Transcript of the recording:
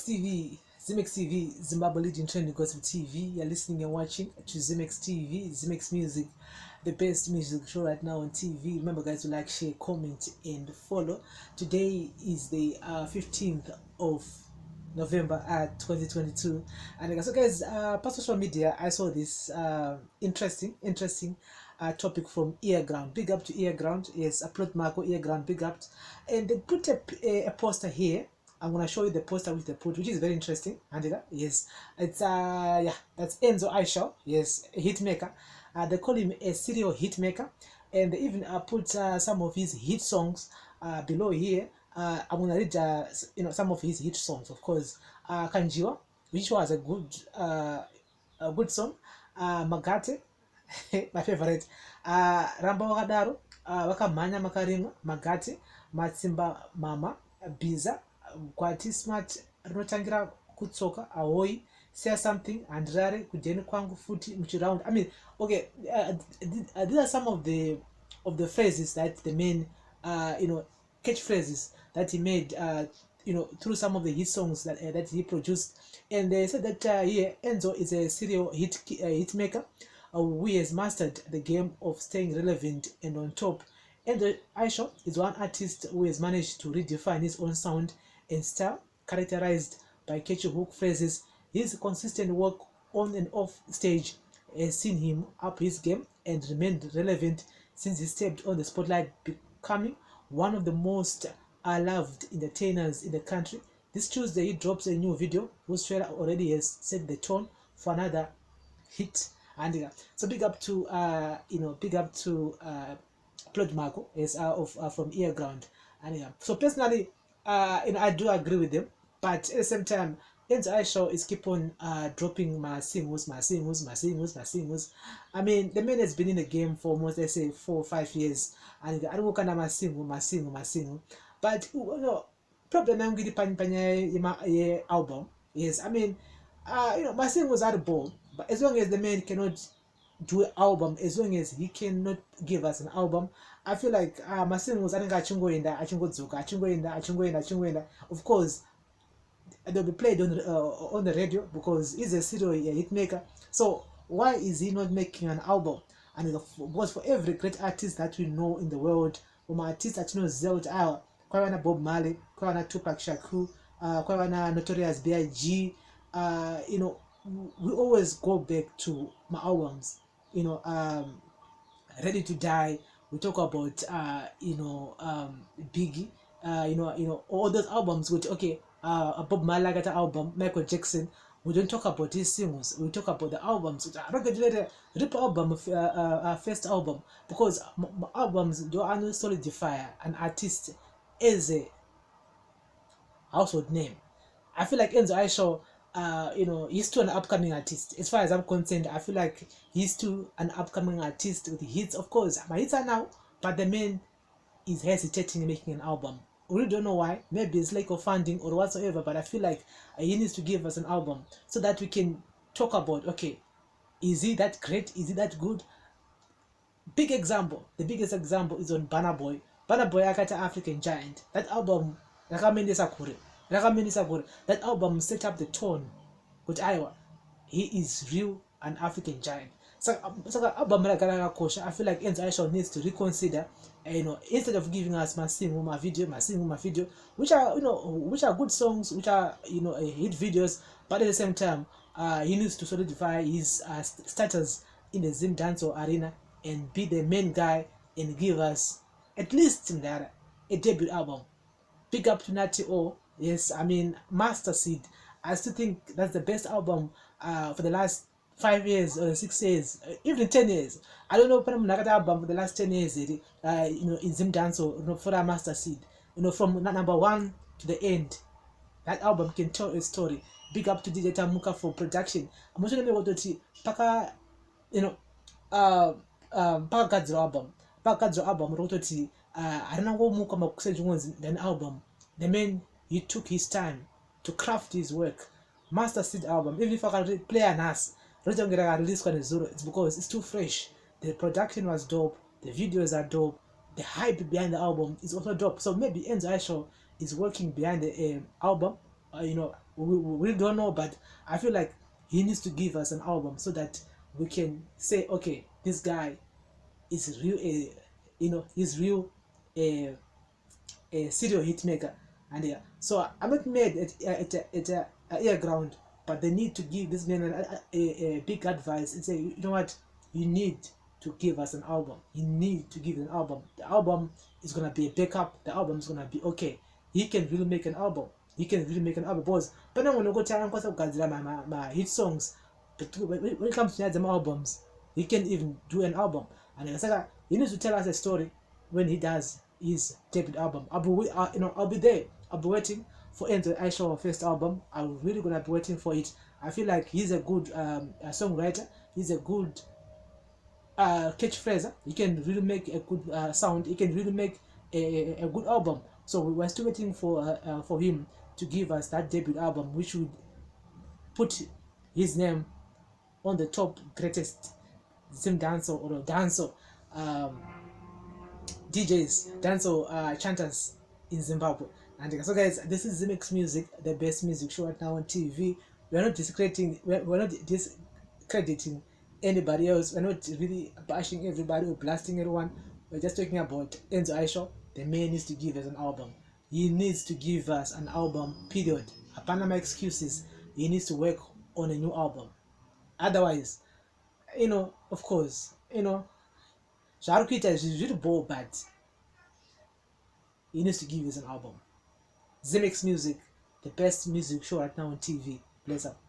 TV, Ximex TV, Zimbabwe leading trending gossip TV. You're listening and watching to Ximex TV, Ximex Music, the best music show right now on TV. Remember, guys, to like, share, comment, and follow. Today is the 15th of November 2022, and so guys, per social media, I saw this interesting topic from Earground. Big up to Earground. Yes, upload Marco Earground. Big up, and they put a poster here. I'm gonna show you the poster which they put, which is very interesting. And yes, it's yeah, that's Enzo Ishall. Yes, a hit maker. They call him a serial hit maker, and they even put some of his hit songs below here. I'm gonna read some of his hit songs, of course. Kanjiwa, which was a good song. Magate, my favorite. Ramba wakadaro, wakamhanya makarimwa, Magate, Matsimba Mama, Biza, Kwati Smart, rinotangira kutsoka, Ahoi, Say Something, Andrare, Kujeni Kwangu Futi, Muchiround. I mean, okay, these are some of the phrases that the main catchphrases that he made through some of the hit songs that he produced. And they said that here Enzo is a serial hit maker who has mastered the game of staying relevant and on top. Enzo Ishall is one artist who has managed to redefine his own sound and style, characterized by catchy hook phrases. His consistent work on and off stage has seen him up his game and remained relevant since he stepped on the spotlight, becoming one of the most loved entertainers in the country. This Tuesday he drops a new video whose trailer already has set the tone for another hit. And so big up to Plot Marco is from Earground. And so personally, I do agree with them, but at the same time, Enzo Ishall is keep on dropping my singles. I mean, the man has been in the game for almost, let's say, 4 or 5 years, and I don't work on my single. But problem I'm getting panya album. Yes, I mean, my singles are the ball, but as long as the man cannot do an album, as long as he cannot give us an album, I feel like my singles I think achungo. Of course, they'll be played on the radio because he's a serial hit maker. So why is he not making an album? And it goes for every great artist that we know in the world. From artists that know Zelda, Kwawana Bob Marley, Kwawana Tupac Shakur, Kwawana Notorious B.I.G. We always go back to my albums. Ready to Die. We talk about Biggie. All those albums which Bob Marley got an album, Michael Jackson. We don't talk about his singles. We talk about the albums. Which are rip album, first album, because albums don't solidify an artist as a household name. I feel like Enzo Ishall, he's still an upcoming artist. As far as I'm concerned, I feel like he's still an upcoming artist with hits. Of course, my hits are now, but the man is hesitating in making an album. We really don't know why. Maybe it's lack of funding or whatsoever, but I feel like he needs to give us an album so that we can talk about, okay, is he that great? Is he that good? The biggest example is on Burna Boy. Burna Boy Akata African Giant. That album, that album set up the tone with Iowa. He is real an African giant. So album I feel like Enzo Ishall needs to reconsider. Instead of giving us my single, my video, which are good songs, which are hit videos, but at the same time, he needs to solidify his status in the Zim Dancehall arena and be the main guy and give us at least a debut album. Big up to Natty O. Yes, I mean Master Seed. I still think that's the best album for the last 5 years or 6 years, even 10 years. I don't know if I'm album for the last 10 years. In Zim Dancehall, for that Master Seed. From number 1 to the end, that album can tell a story. Big up to DJ Tamuka for production. I'm also going to paka paka Gadzro album. Paka Gadzro album rototi. I don't know what more come up than album. The man, he took his time to craft his work. Master Seed album. Even if I can play an ass, it's because it's too fresh. The production was dope. The videos are dope. The hype behind the album is also dope. So maybe Enzo Ishall is working behind the album, we don't know, but I feel like he needs to give us an album so that we can say, okay, this guy is real, he's real, a serial hit maker. And yeah, so I'm not mad at air ground, but they need to give this man a big advice and say, you know what, you need to give us an album. You need to give an album. The album is gonna be a backup. The album is gonna be okay. He can really make an album. He can really make an album. Because but now when you go to my hit songs, but when it comes to them albums, he can even do an album. And it's like he needs to tell us a story when he does his debut album. I'll be there. I'll be waiting for Enzo Ishall first album. I'm really gonna be waiting for it. I feel like he's a good songwriter. He's a good catchphrase. He can really make a good sound. He can really make a good album. So we're still waiting for him to give us that debut album, which would put his name on the top greatest sim dancer or dancer DJs, dancehall chanters in Zimbabwe. And so, guys, this is Ximex Music, the best music show right now on TV. We're not discrediting. We're not discrediting anybody else. We're not really bashing everybody or blasting everyone. We're just talking about Enzo Ishall. The man needs to give us an album. He needs to give us an album. Period. Panama excuses. He needs to work on a new album. Otherwise, of course, Sharukwita is really bold, but he needs to give us an album. Ximex Music, the best music show right now on TV. Bless up.